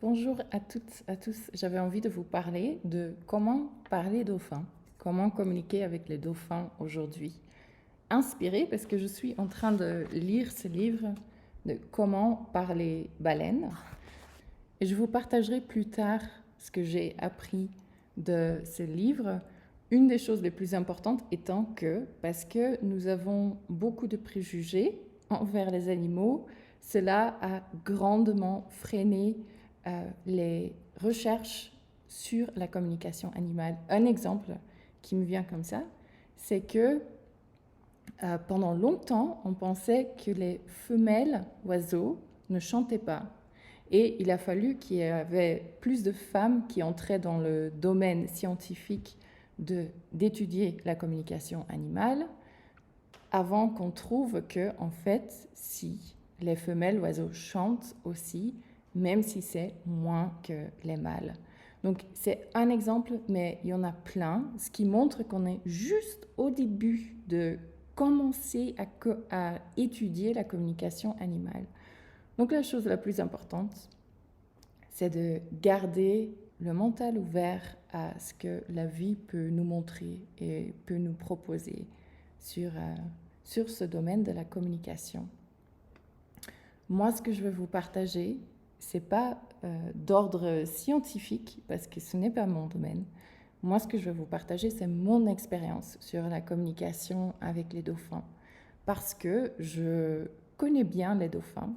Bonjour à toutes, à tous. J'avais envie de vous parler de comment parler dauphin, comment communiquer avec les dauphins aujourd'hui. Inspirée parce que je suis en train de lire ce livre de comment parler baleine et je vous partagerai plus tard ce que j'ai appris de ce livre. Une des choses les plus importantes étant que, parce que nous avons beaucoup de préjugés envers les animaux, cela a grandement freiné les recherches sur la communication animale. Un exemple qui me vient comme ça, c'est que pendant longtemps, on pensait que les femelles oiseaux ne chantaient pas. Et il a fallu qu'il y avait plus de femmes qui entraient dans le domaine scientifique d'étudier la communication animale avant qu'on trouve que, en fait, si les femelles oiseaux chantent aussi, même si c'est moins que les mâles. Donc c'est un exemple, mais il y en a plein, ce qui montre qu'on est juste au début de commencer à étudier la communication animale. Donc la chose la plus importante, c'est de garder le mental ouvert à ce que la vie peut nous montrer et peut nous proposer sur ce domaine de la communication. Moi, ce que je veux vous partager, c'est pas d'ordre scientifique, parce que ce n'est pas mon domaine. Moi, ce que je veux vous partager, c'est mon expérience sur la communication avec les dauphins, parce que je connais bien les dauphins.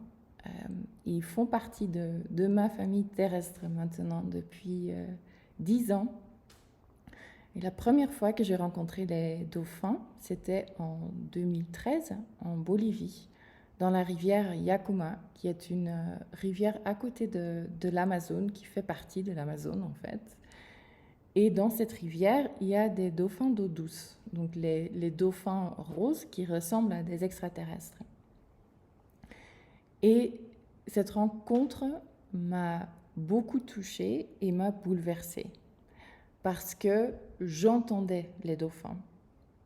Ils font partie de ma famille terrestre maintenant depuis 10 ans. Et la première fois que j'ai rencontré les dauphins, c'était en 2013 en Bolivie, dans la rivière Yacuma, qui est une rivière à côté de l'Amazone, qui fait partie de l'Amazone en fait. Et dans cette rivière, il y a des dauphins d'eau douce, donc les dauphins roses qui ressemblent à des extraterrestres. Et cette rencontre m'a beaucoup touchée et m'a bouleversée parce que j'entendais les dauphins.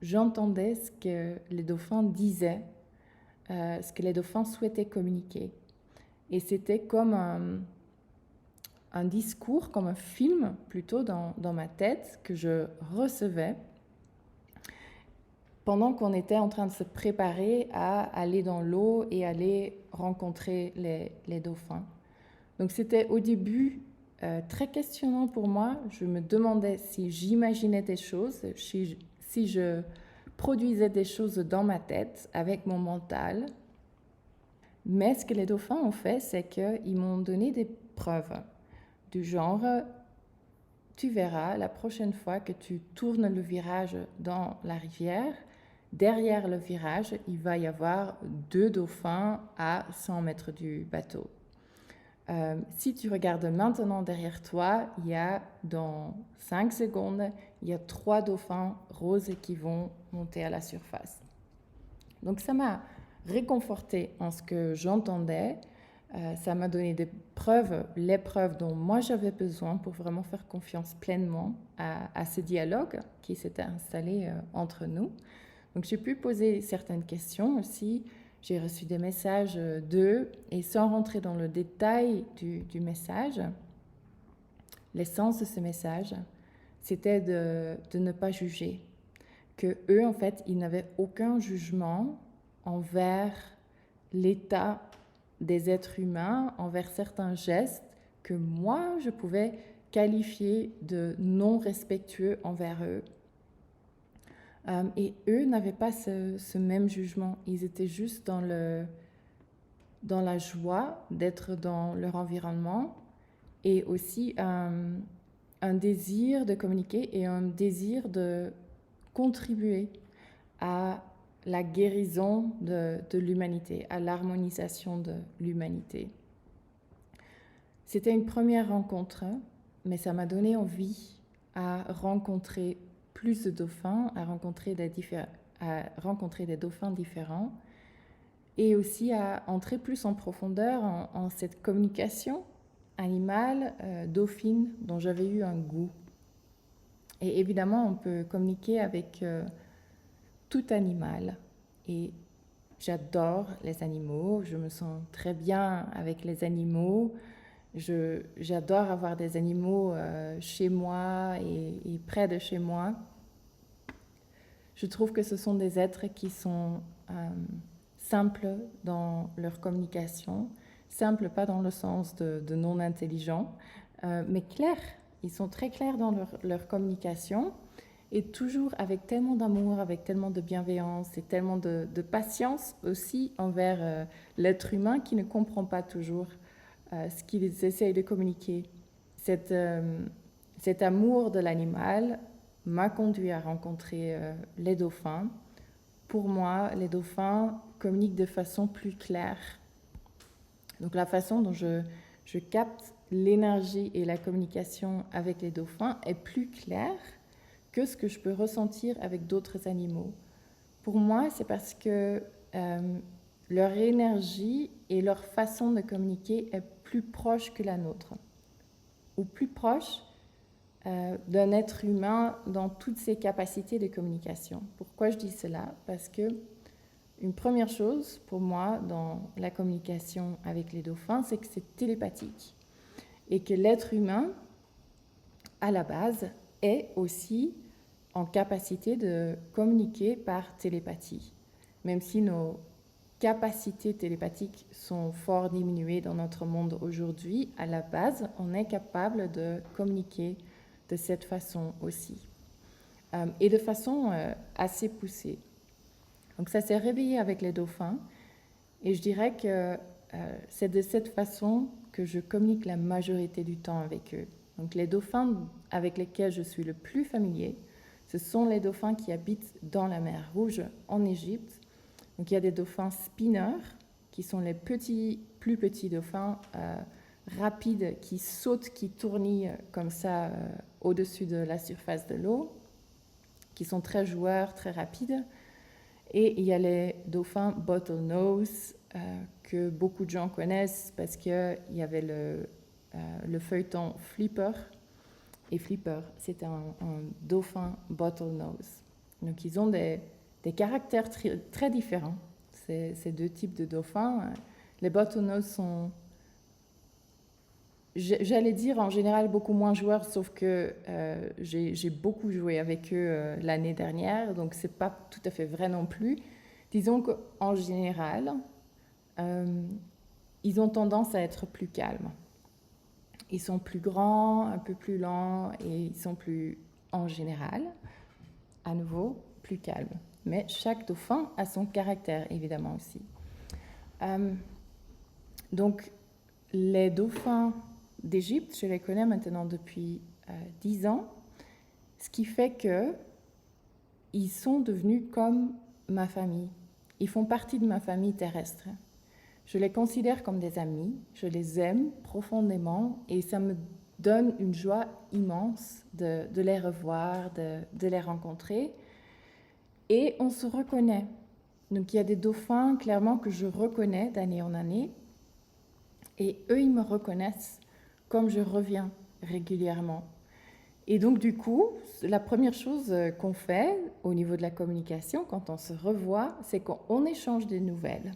J'entendais ce que les dauphins disaient, ce que les dauphins souhaitaient communiquer. Et c'était comme un discours, comme un film plutôt dans ma tête que je recevais pendant qu'on était en train de se préparer à aller dans l'eau et aller rencontrer les dauphins. Donc c'était au début très questionnant pour moi. Je me demandais si j'imaginais des choses, si je produisais des choses dans ma tête avec mon mental. Mais ce que les dauphins ont fait, c'est qu'ils m'ont donné des preuves du genre, tu verras la prochaine fois que tu tournes le virage dans la rivière, derrière le virage, il va y avoir 2 dauphins à 100 mètres du bateau. Si tu regardes maintenant derrière toi, il y a dans 5 secondes, il y a 3 dauphins roses qui vont monter à la surface. Donc ça m'a réconfortée en ce que j'entendais. Ça m'a donné des preuves, les preuves dont moi j'avais besoin pour vraiment faire confiance pleinement à ce dialogue qui s'était installé entre nous. Donc j'ai pu poser certaines questions aussi. J'ai reçu des messages d'eux et sans rentrer dans le détail du message, l'essence de ce message, c'était de ne pas juger. Que eux, en fait, ils n'avaient aucun jugement envers l'état des êtres humains, envers certains gestes que moi, je pouvais qualifier de non respectueux envers eux. Et eux n'avaient pas ce même jugement. Ils étaient juste dans la joie d'être dans leur environnement et aussi un désir de communiquer et un désir de contribuer à la guérison de l'humanité, à l'harmonisation de l'humanité. C'était une première rencontre, mais ça m'a donné envie à rencontrer plus de dauphins, à rencontrer des dauphins différents et aussi à entrer plus en profondeur en cette communication animale, dauphine, dont j'avais eu un goût. Et évidemment, on peut communiquer avec tout animal. Et j'adore les animaux, je me sens très bien avec les animaux. J'adore avoir des animaux chez moi et près de chez moi. Je trouve que ce sont des êtres qui sont simples dans leur communication, simples pas dans le sens de non intelligents, mais clairs. Ils sont très clairs dans leur communication et toujours avec tellement d'amour, avec tellement de bienveillance et tellement de patience aussi envers l'être humain qui ne comprend pas toujours ce qu'ils essayent de communiquer. Cet amour de l'animal m'a conduit à rencontrer les dauphins. Pour moi, les dauphins communiquent de façon plus claire. Donc la façon dont je capte l'énergie et la communication avec les dauphins est plus claire que ce que je peux ressentir avec d'autres animaux. Pour moi, c'est parce que leur énergie et leur façon de communiquer est plus proche que la nôtre, ou plus proche d'un être humain dans toutes ses capacités de communication. Pourquoi je dis cela? Parce que une première chose pour moi dans la communication avec les dauphins, c'est que c'est télépathique et que l'être humain, à la base, est aussi en capacité de communiquer par télépathie, même si nos capacités télépathiques sont fort diminuées dans notre monde aujourd'hui. À la base, on est capable de communiquer de cette façon aussi, et de façon assez poussée. Donc ça s'est réveillé avec les dauphins, et je dirais que c'est de cette façon que je communique la majorité du temps avec eux. Donc les dauphins avec lesquels je suis le plus familier, ce sont les dauphins qui habitent dans la mer Rouge en Égypte. Donc il y a des dauphins spinners, qui sont les plus petits dauphins rapides qui sautent, qui tournent comme ça au-dessus de la surface de l'eau, qui sont très joueurs, très rapides. Et il y a les dauphins bottlenose que beaucoup de gens connaissent parce qu'il y avait le feuilleton Flipper. Et Flipper, c'est un dauphin bottlenose. Donc ils ont des caractères très différents, ces deux types de dauphins. Les bottlenose sont, j'allais dire en général, beaucoup moins joueurs, sauf que j'ai beaucoup joué avec eux l'année dernière, donc c'est pas tout à fait vrai non plus. Disons qu'en général, ils ont tendance à être plus calmes. Ils sont plus grands, un peu plus lents, et ils sont plus, en général, à nouveau, plus calmes. Mais chaque dauphin a son caractère, évidemment, aussi. Donc, les dauphins d'Égypte, je les connais maintenant depuis 10 ans, ce qui fait qu'ils sont devenus comme ma famille. Ils font partie de ma famille terrestre. Je les considère comme des amis, je les aime profondément et ça me donne une joie immense de les revoir, de les rencontrer. Et on se reconnaît. Donc il y a des dauphins clairement que je reconnais d'année en année et eux, ils me reconnaissent comme je reviens régulièrement. Et donc du coup, la première chose qu'on fait au niveau de la communication quand on se revoit, c'est qu'on échange des nouvelles.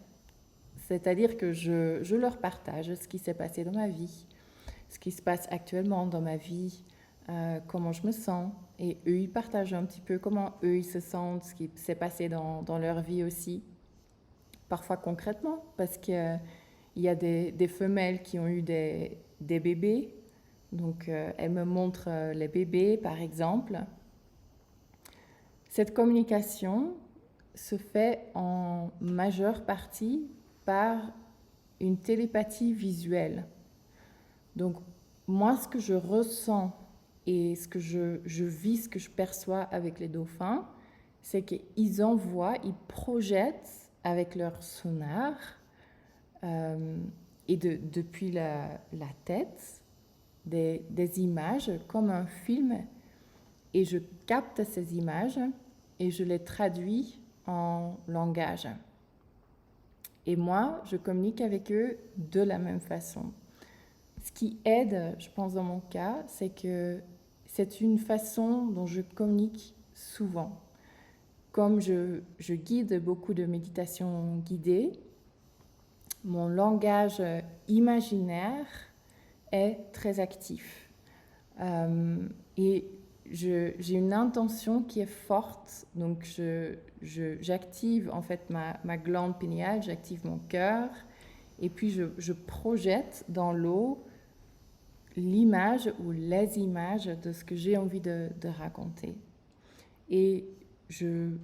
C'est-à-dire que je leur partage ce qui s'est passé dans ma vie, ce qui se passe actuellement dans ma vie, comment je me sens. Et eux, ils partagent un petit peu comment eux, ils se sentent, ce qui s'est passé dans leur vie aussi. Parfois concrètement, parce qu'il y a des femelles qui ont eu des bébés. Donc, elles me montrent les bébés, par exemple. Cette communication se fait en majeure partie par une télépathie visuelle. Donc, moi, ce que je ressens et ce que je vis, ce que je perçois avec les dauphins, c'est qu'ils envoient, ils projettent avec leur sonar et depuis la tête des images comme un film et je capte ces images et je les traduis en langage. Et moi, je communique avec eux de la même façon. Ce qui aide, je pense dans mon cas, c'est que c'est une façon dont je communique souvent. Comme je guide beaucoup de méditations guidées, mon langage imaginaire est très actif. Et j'ai une intention qui est forte, donc j'active en fait ma glande pinéale, j'active mon cœur, et puis je projette dans l'eau l'image ou les images de ce que j'ai envie de raconter. Et je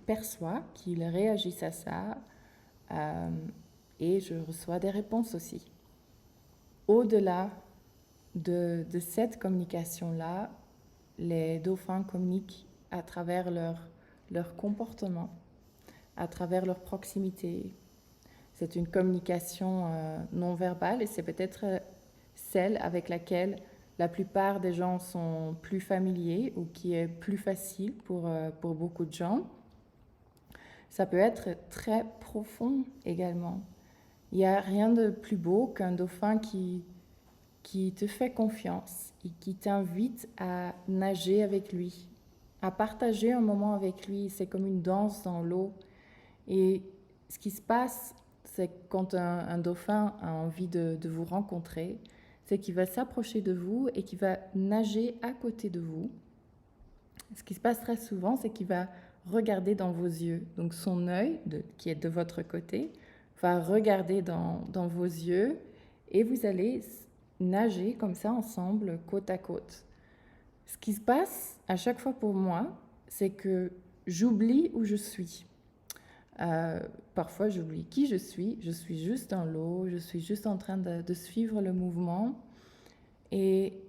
perçois qu'ils réagissent à ça, et je reçois des réponses aussi. Au-delà de cette communication-là, les dauphins communiquent à travers leur comportement, à travers leur proximité. C'est une communication non verbale et c'est peut-être celle avec laquelle la plupart des gens sont plus familiers ou qui est plus facile pour beaucoup de gens. Ça peut être très profond également. Il n'y a rien de plus beau qu'un dauphin qui te fait confiance et qui t'invite à nager avec lui, à partager un moment avec lui. C'est comme une danse dans l'eau. Et ce qui se passe, c'est quand un dauphin a envie de vous rencontrer, c'est qu'il va s'approcher de vous et qu'il va nager à côté de vous. Ce qui se passe très souvent, c'est qu'il va regarder dans vos yeux. Donc son œil, qui est de votre côté, va regarder dans vos yeux et vous allez nager comme ça ensemble, côte à côte. Ce qui se passe à chaque fois pour moi, c'est que j'oublie où je suis. Parfois, j'oublie qui je suis juste dans l'eau, je suis juste en train de suivre le mouvement et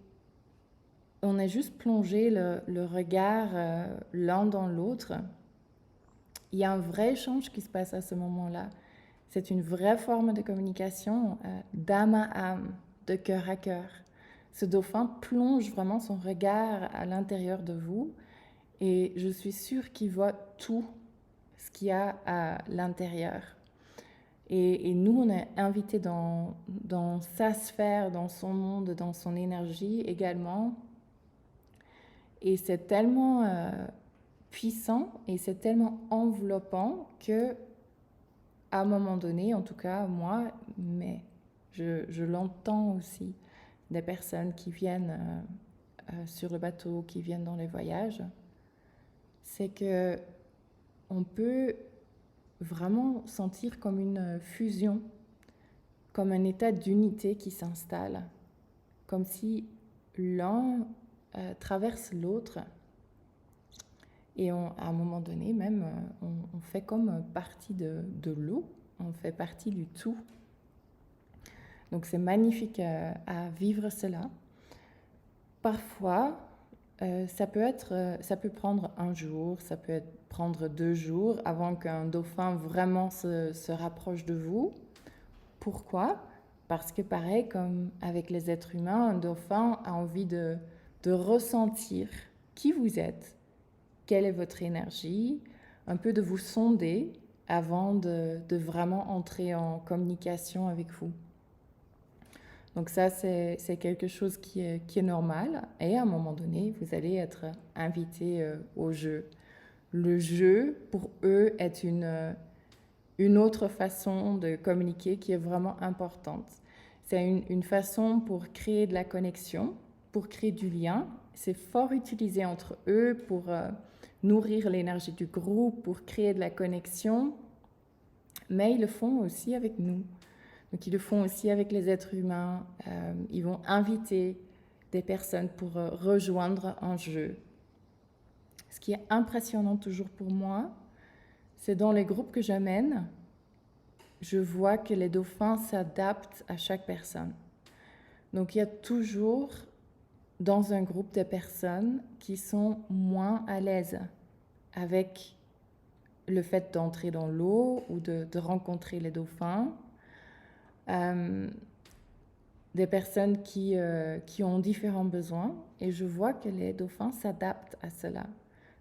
on est juste plongé le regard l'un dans l'autre. Il y a un vrai échange qui se passe à ce moment-là. C'est une vraie forme de communication d'âme à âme, de cœur à cœur. Ce dauphin plonge vraiment son regard à l'intérieur de vous et je suis sûre qu'il voit tout ce qu'il y a à l'intérieur. Et nous, on est invités dans sa sphère, dans son monde, dans son énergie également. Et c'est tellement puissant et c'est tellement enveloppant que, à un moment donné, en tout cas moi, mais je l'entends aussi, des personnes qui viennent sur le bateau, qui viennent dans les voyages, c'est que on peut vraiment sentir comme une fusion, comme un état d'unité qui s'installe, comme si l'un traverse l'autre et à un moment donné même on fait comme partie de l'eau, on fait partie du tout. Donc c'est magnifique à vivre cela. Parfois, ça peut prendre un jour, ça peut prendre 2 jours avant qu'un dauphin vraiment se rapproche de vous. Pourquoi? Parce que pareil, comme avec les êtres humains, un dauphin a envie de ressentir qui vous êtes, quelle est votre énergie, un peu de vous sonder avant de vraiment entrer en communication avec vous. Donc ça, c'est quelque chose qui est normal. Et à un moment donné, vous allez être invité au jeu. Le jeu, pour eux, est une autre façon de communiquer qui est vraiment importante. C'est une façon pour créer de la connexion, pour créer du lien. C'est fort utilisé entre eux pour nourrir l'énergie du groupe, pour créer de la connexion. Mais ils le font aussi avec nous. Donc ils le font aussi avec les êtres humains. Ils vont inviter des personnes pour rejoindre un jeu. Ce qui est impressionnant toujours pour moi, c'est dans les groupes que j'amène, je vois que les dauphins s'adaptent à chaque personne. Donc il y a toujours dans un groupe des personnes qui sont moins à l'aise avec le fait d'entrer dans l'eau ou de rencontrer les dauphins. Des personnes qui ont différents besoins et je vois que les dauphins s'adaptent à cela.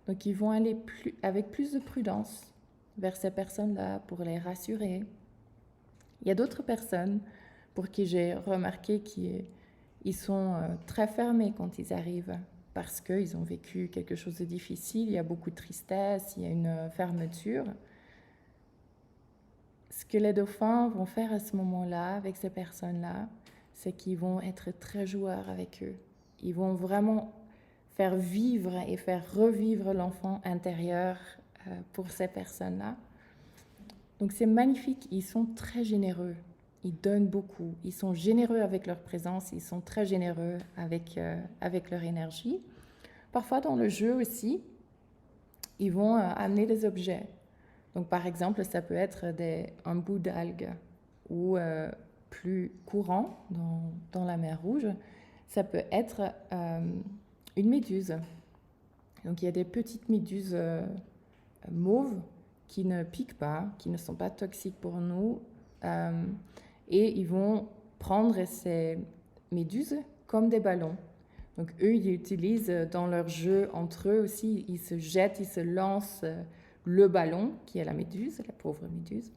Donc ils vont aller avec plus de prudence vers ces personnes-là pour les rassurer. Il y a d'autres personnes pour qui j'ai remarqué qu'ils sont très fermés quand ils arrivent parce qu'ils ont vécu quelque chose de difficile, il y a beaucoup de tristesse, il y a une fermeture. Ce que les dauphins vont faire à ce moment-là avec ces personnes-là, c'est qu'ils vont être très joueurs avec eux. Ils vont vraiment faire vivre et faire revivre l'enfant intérieur pour ces personnes-là. Donc c'est magnifique, ils sont très généreux, ils donnent beaucoup, ils sont généreux avec leur présence, ils sont très généreux avec leur énergie. Parfois dans le jeu aussi, ils vont amener des objets. Donc par exemple, ça peut être un bout d'algue ou plus courant dans la mer Rouge, ça peut être une méduse. Donc il y a des petites méduses mauves qui ne piquent pas, qui ne sont pas toxiques pour nous. Et ils vont prendre ces méduses comme des ballons. Donc eux, ils utilisent dans leur jeu entre eux aussi, ils se jettent, ils se lancent le ballon, qui est la méduse, la pauvre méduse.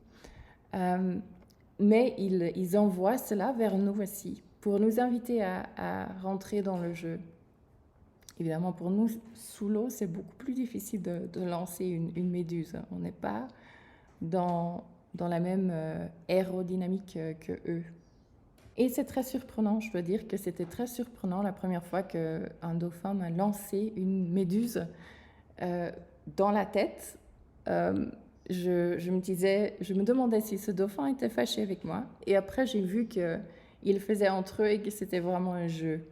Mais ils envoient cela vers nous aussi, pour nous inviter à rentrer dans le jeu. Évidemment, pour nous, sous l'eau, c'est beaucoup plus difficile de lancer une méduse. On n'est pas dans la même aérodynamique que eux. Et c'est très surprenant, je dois dire que c'était très surprenant la première fois qu'un dauphin m'a lancé une méduse dans la tête. Je me demandais si ce dauphin était fâché avec moi. Et après, j'ai vu qu'ils faisaient entre eux et que c'était vraiment un jeu.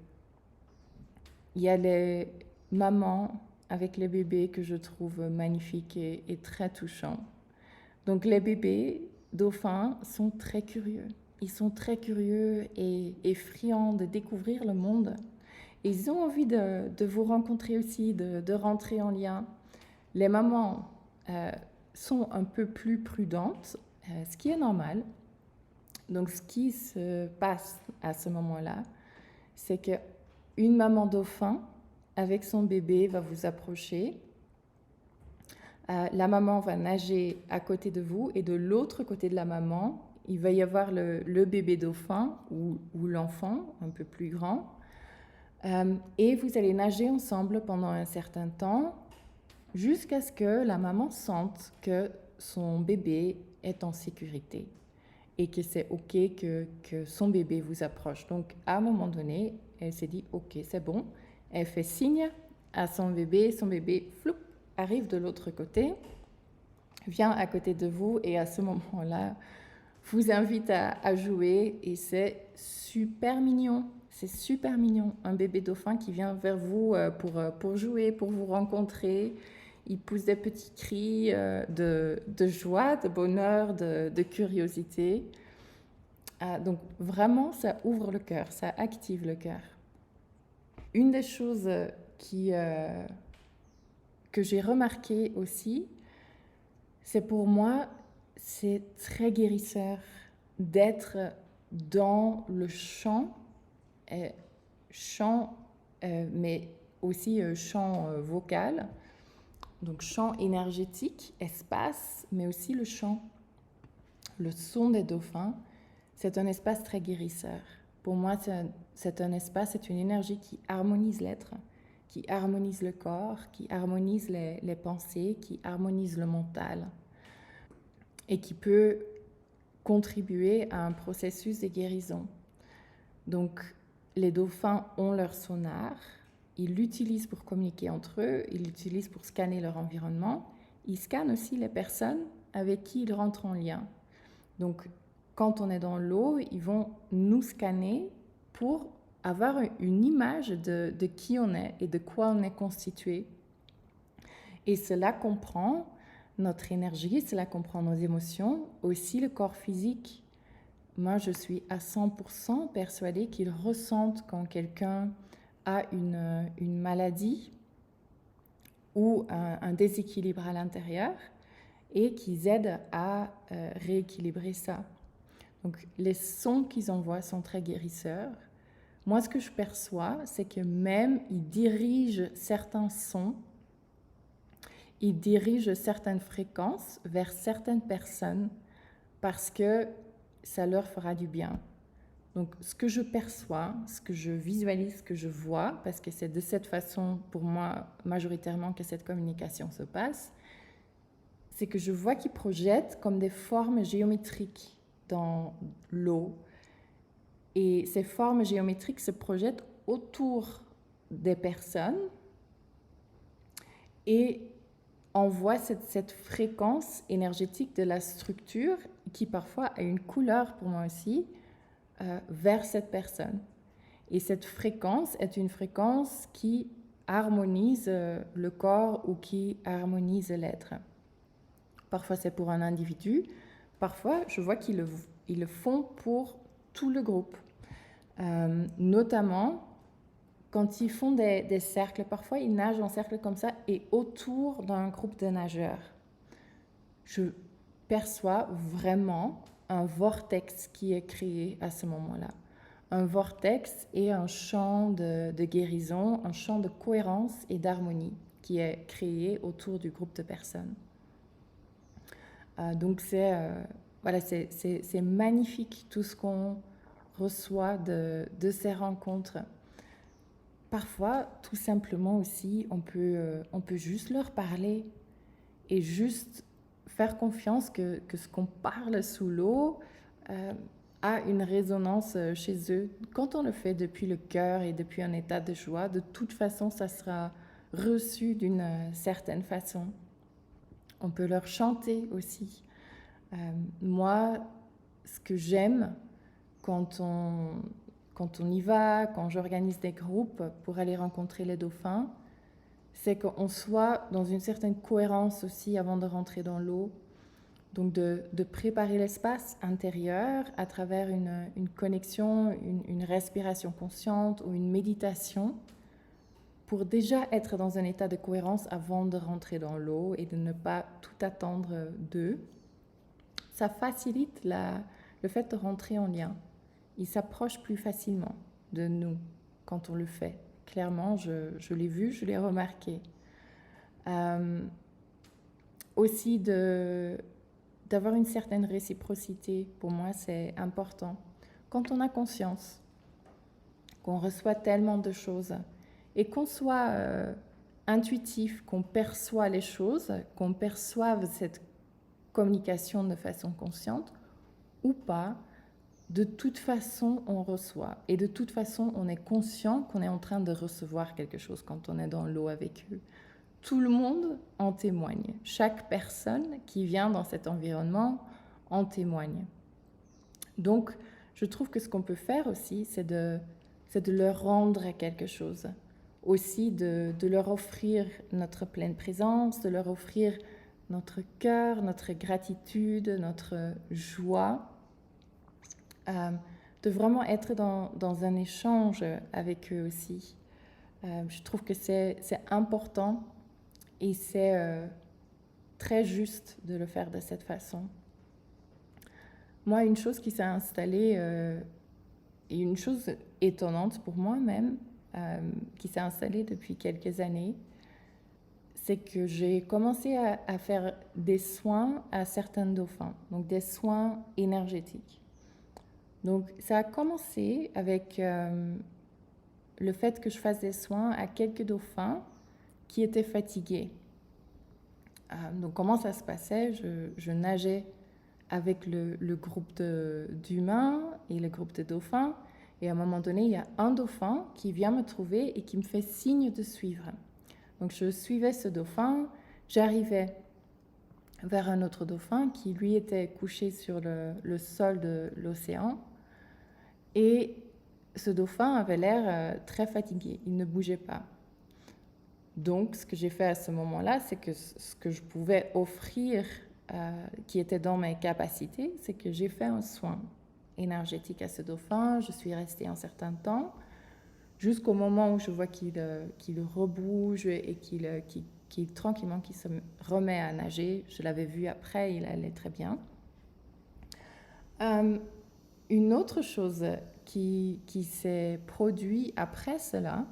Il y a les mamans avec les bébés que je trouve magnifiques et très touchants. Donc les bébés dauphins sont très curieux. Ils sont très curieux et friands de découvrir le monde. Et ils ont envie de vous rencontrer aussi, de rentrer en lien. Les mamans sont un peu plus prudentes, ce qui est normal. Donc ce qui se passe à ce moment-là, c'est qu'une maman dauphin avec son bébé va vous approcher. La maman va nager à côté de vous et de l'autre côté de la maman, il va y avoir le bébé dauphin ou l'enfant un peu plus grand. Et vous allez nager ensemble pendant un certain temps jusqu'à ce que la maman sente que son bébé est en sécurité et que c'est OK que son bébé vous approche. Donc, à un moment donné, elle s'est dit « OK, c'est bon ». Elle fait signe à son bébé floup, arrive de l'autre côté, vient à côté de vous et à ce moment-là, vous invite à jouer et c'est super mignon. C'est super mignon, un bébé dauphin qui vient vers vous pour jouer, pour vous rencontrer. Il pousse des petits cris de joie, de bonheur, de curiosité. Donc vraiment, ça ouvre le cœur, ça active le cœur. Une des choses que j'ai remarqué aussi, c'est pour moi, c'est très guérisseur d'être dans le chant, mais aussi chant vocal, donc chant énergétique, espace, mais aussi le chant. Le son des dauphins, c'est un espace très guérisseur. Pour moi, c'est un espace, c'est une énergie qui harmonise l'être, qui harmonise le corps, qui harmonise les pensées, qui harmonise le mental et qui peut contribuer à un processus de guérison. Donc, les dauphins ont leur sonar, ils l'utilisent pour communiquer entre eux, ils l'utilisent pour scanner leur environnement, ils scannent aussi les personnes avec qui ils rentrent en lien. Donc, quand on est dans l'eau, ils vont nous scanner pour avoir une image de qui on est et de quoi on est constitué. Et cela comprend notre énergie, cela comprend nos émotions, aussi le corps physique. Moi, je suis à 100% persuadée qu'ils ressentent quand quelqu'un a une maladie ou un déséquilibre à l'intérieur et qu'ils aident à rééquilibrer ça. Donc, les sons qu'ils envoient sont très guérisseurs. Moi, ce que je perçois, c'est que même ils dirigent certains sons, ils dirigent certaines fréquences vers certaines personnes parce que ça leur fera du bien. Donc, ce que je perçois, ce que je visualise, ce que je vois, parce que c'est de cette façon, pour moi, majoritairement, que cette communication se passe, c'est que je vois qu'ils projettent comme des formes géométriques dans l'eau Et ces formes géométriques se projettent autour des personnes et envoient cette fréquence énergétique de la structure, qui parfois a une couleur pour moi aussi, vers cette personne. Et cette fréquence est une fréquence qui harmonise le corps ou qui harmonise l'être. Parfois c'est pour un individu, parfois je vois qu'ils le font pour tout le groupe. Notamment quand ils font des cercles, parfois ils nagent en cercle comme ça et autour d'un groupe de nageurs. Je perçois vraiment un vortex qui est créé à ce moment-là. Un vortex et un champ de guérison, un champ de cohérence et d'harmonie qui est créé autour du groupe de personnes. Donc c'est magnifique tout ce qu'on reçoit de ces rencontres. Parfois, tout simplement aussi, on peut juste leur parler et juste faire confiance que ce qu'on parle sous l'eau a une résonance chez eux. Quand on le fait depuis le cœur et depuis un état de joie, de toute façon, ça sera reçu d'une certaine façon. On peut leur chanter aussi. Moi, ce que j'aime quand on y va, quand j'organise des groupes pour aller rencontrer les dauphins, c'est qu'on soit dans une certaine cohérence aussi avant de rentrer dans l'eau. Donc de préparer l'espace intérieur à travers une connexion, une respiration consciente ou une méditation pour déjà être dans un état de cohérence avant de rentrer dans l'eau et de ne pas tout attendre d'eux. Ça facilite le fait de rentrer en lien. Ils s'approchent plus facilement de nous quand on le fait. Clairement, je l'ai vu, je l'ai remarqué. Aussi d'avoir une certaine réciprocité, pour moi, c'est important. Quand on a conscience qu'on reçoit tellement de choses et qu'on soit intuitif, qu'on perçoit les choses, qu'on perçoive cette communication de façon consciente ou pas, de toute façon, on reçoit. Et de toute façon, on est conscient qu'on est en train de recevoir quelque chose quand on est dans l'eau avec eux. Tout le monde en témoigne. Chaque personne qui vient dans cet environnement en témoigne. Donc, je trouve que ce qu'on peut faire aussi, c'est de leur rendre quelque chose. Aussi de leur offrir notre pleine présence, de leur offrir notre cœur, notre gratitude, notre joie. De vraiment être dans un échange avec eux aussi. Je trouve que c'est important et c'est très juste de le faire de cette façon. Moi, une chose qui s'est installée, et une chose étonnante pour moi-même, qui s'est installée depuis quelques années, c'est que j'ai commencé à faire des soins à certains dauphins, donc des soins énergétiques. Donc, ça a commencé avec le fait que je fasse des soins à quelques dauphins qui étaient fatigués. Donc, comment ça se passait? Je nageais avec le groupe d'humains et le groupe de dauphins. Et à un moment donné, il y a un dauphin qui vient me trouver et qui me fait signe de suivre. Donc, je suivais ce dauphin. J'arrivais vers un autre dauphin qui, lui, était couché sur le sol de l'océan. Et ce dauphin avait l'air très fatigué, il ne bougeait pas. Donc, ce que j'ai fait à ce moment-là, c'est que ce que je pouvais offrir, qui était dans mes capacités, c'est que j'ai fait un soin énergétique à ce dauphin. Je suis restée un certain temps, jusqu'au moment où je vois qu'il rebouge et qu'il tranquillement, qu'il se remet à nager. Je l'avais vu après, il allait très bien. Une autre chose qui s'est produite après cela,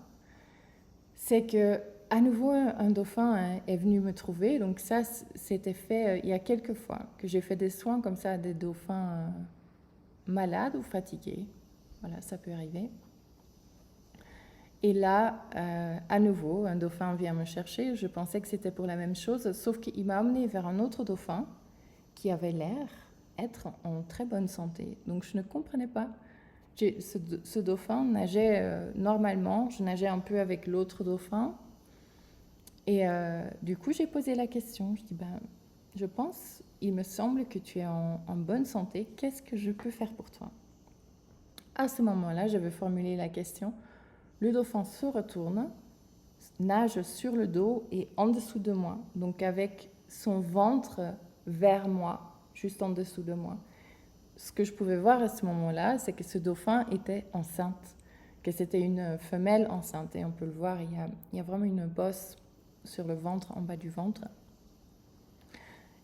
c'est que à nouveau un dauphin est venu me trouver. Donc ça, c'était fait il y a quelques fois que j'ai fait des soins comme ça à des dauphins malades ou fatigués. Voilà, ça peut arriver. Et là, à nouveau, un dauphin vient me chercher. Je pensais que c'était pour la même chose, sauf qu'il m'a emmené vers un autre dauphin qui avait l'air être en très bonne santé. Donc je ne comprenais pas. ce dauphin nageait normalement, je nageais un peu avec l'autre dauphin. Et du coup, j'ai posé la question. Je dis, ben, je pense, il me semble que tu es en bonne santé. Qu'est-ce que je peux faire pour toi? À ce moment-là, je vais formuler la question. Le dauphin se retourne, nage sur le dos et en dessous de moi, donc avec son ventre vers moi, juste en dessous de moi. Ce que je pouvais voir à ce moment-là, c'est que ce dauphin était enceinte, que c'était une femelle enceinte. Et on peut le voir, il y a vraiment une bosse sur le ventre, en bas du ventre.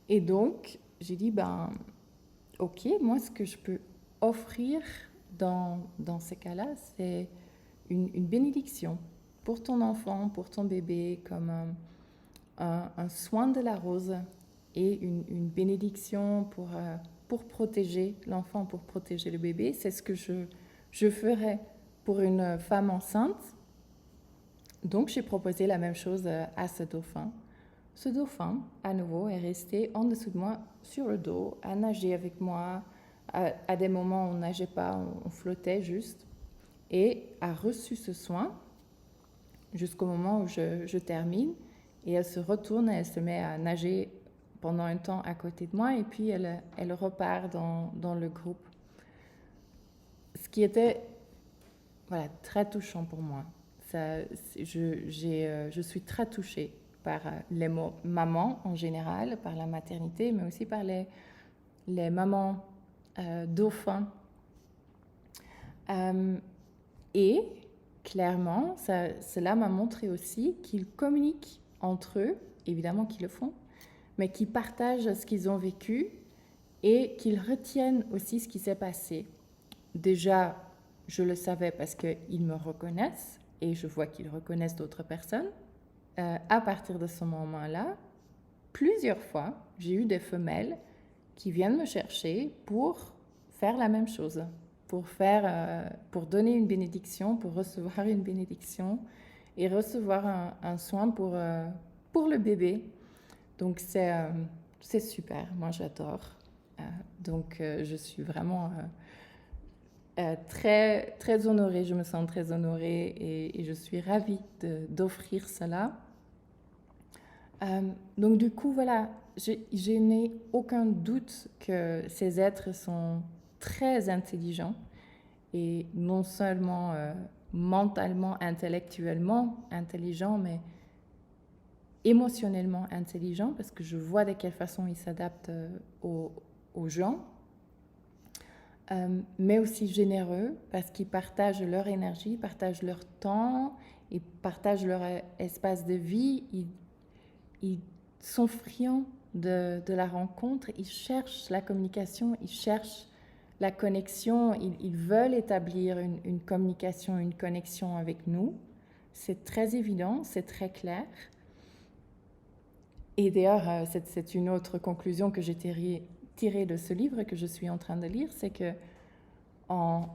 Et donc, j'ai dit, ben, ok, moi, ce que je peux offrir dans ces cas-là, c'est une bénédiction pour ton enfant, pour ton bébé, comme un soin de la rose et une bénédiction pour protéger l'enfant, pour protéger le bébé. C'est ce que je ferais pour une femme enceinte. Donc, j'ai proposé la même chose à ce dauphin. Ce dauphin, à nouveau, est resté en dessous de moi, sur le dos, à nager avec moi. À des moments, on ne nageait pas, on flottait juste. Et a reçu ce soin jusqu'au moment où je termine. Et elle se retourne, elle se met à nager pendant un temps à côté de moi. Et puis, elle repart dans le groupe. Ce qui était voilà, très touchant pour moi. Ça, je suis très touchée par les mots maman en général, par la maternité, mais aussi par les mamans dauphins. Et clairement, cela m'a montré aussi qu'ils communiquent entre eux, évidemment qu'ils le font, mais qu'ils partagent ce qu'ils ont vécu et qu'ils retiennent aussi ce qui s'est passé. Déjà, je le savais parce qu'ils me reconnaissent et je vois qu'ils reconnaissent d'autres personnes. À partir de ce moment-là, plusieurs fois, j'ai eu des femelles qui viennent me chercher pour faire la même chose, pour donner une bénédiction, pour recevoir une bénédiction et recevoir un soin pour le bébé. Donc c'est super, moi j'adore. Donc je suis vraiment très, très honorée, je me sens très honorée et je suis ravie d'offrir cela. Donc du coup, voilà, je n'ai aucun doute que ces êtres sont très intelligents et non seulement mentalement, intellectuellement intelligents, mais émotionnellement intelligents parce que je vois de quelle façon ils s'adaptent aux gens. Mais aussi généreux parce qu'ils partagent leur énergie, partagent leur temps, ils partagent leur espace de vie, ils sont friands de la rencontre, ils cherchent la communication, ils cherchent la connexion, ils veulent établir une communication, une connexion avec nous. C'est très évident, c'est très clair. Et d'ailleurs, c'est une autre conclusion que j'ai tirée de ce livre que je suis en train de lire, c'est que en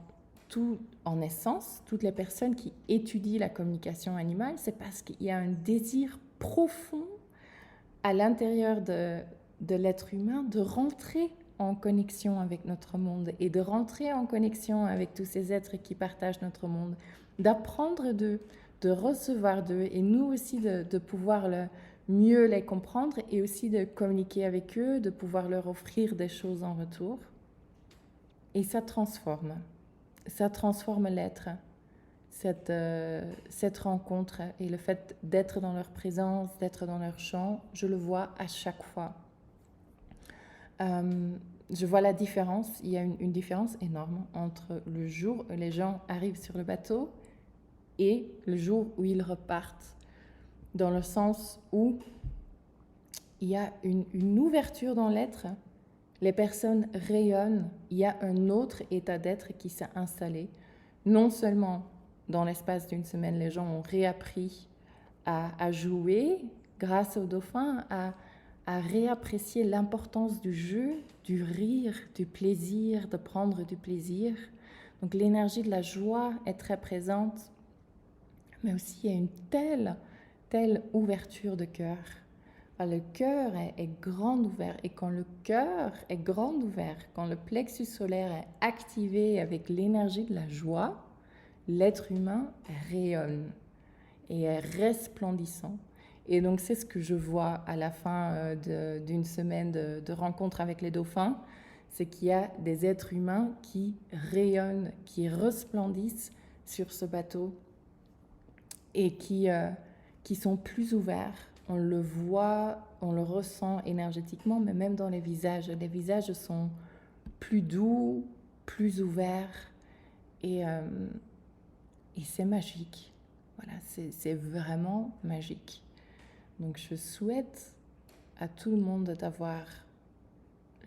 essence, toutes les personnes qui étudient la communication animale, c'est parce qu'il y a un désir profond à l'intérieur de l'être humain de rentrer en connexion avec notre monde et de rentrer en connexion avec tous ces êtres qui partagent notre monde, d'apprendre d'eux, de recevoir d'eux et nous aussi de pouvoir mieux les comprendre et aussi de communiquer avec eux, de pouvoir leur offrir des choses en retour. Et ça transforme l'être, cette rencontre et le fait d'être dans leur présence, d'être dans leur champ, je le vois à chaque fois. Je vois la différence, il y a une différence énorme entre le jour où les gens arrivent sur le bateau et le jour où ils repartent, dans le sens où il y a une ouverture dans l'être, les personnes rayonnent, il y a un autre état d'être qui s'est installé. Non seulement dans l'espace d'une semaine, les gens ont réappris à jouer grâce au dauphin, à réapprécier l'importance du jeu, du rire, du plaisir, de prendre du plaisir. Donc l'énergie de la joie est très présente, mais aussi il y a une telle ouverture de cœur Le cœur est grand ouvert. Et quand le cœur est grand ouvert, quand le plexus solaire est activé avec l'énergie de la joie, l'être humain rayonne et est resplendissant. Et donc c'est ce que je vois à la fin d'une semaine de rencontres avec les dauphins, c'est qu'il y a des êtres humains qui rayonnent, qui resplendissent sur ce bateau et qui sont plus ouverts. On le voit, on le ressent énergétiquement, mais même dans les visages. Les visages sont plus doux, plus ouverts et c'est magique. Voilà, c'est vraiment magique. Donc je souhaite à tout le monde d'avoir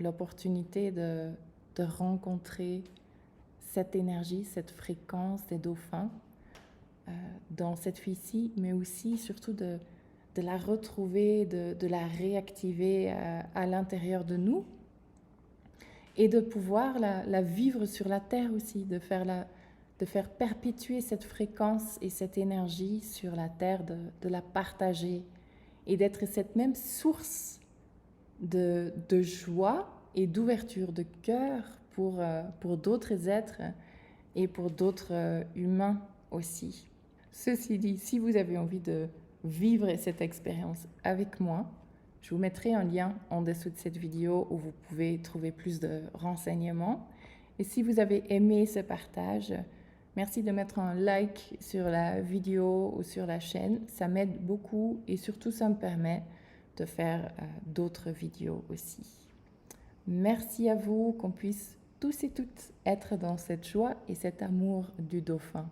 l'opportunité de rencontrer cette énergie, cette fréquence des dauphins dans cette vie-ci, mais aussi surtout de la retrouver, de la réactiver à l'intérieur de nous et de pouvoir la vivre sur la Terre aussi, de faire perpétuer cette fréquence et cette énergie sur la Terre, de la partager et d'être cette même source de joie et d'ouverture de cœur pour d'autres êtres et pour d'autres humains aussi. Ceci dit, si vous avez envie de vivre cette expérience avec moi, je vous mettrai un lien en dessous de cette vidéo où vous pouvez trouver plus de renseignements. Et si vous avez aimé ce partage, merci de mettre un like sur la vidéo ou sur la chaîne. Ça m'aide beaucoup et surtout ça me permet de faire d'autres vidéos aussi. Merci à vous, qu'on puisse tous et toutes être dans cette joie et cet amour du dauphin.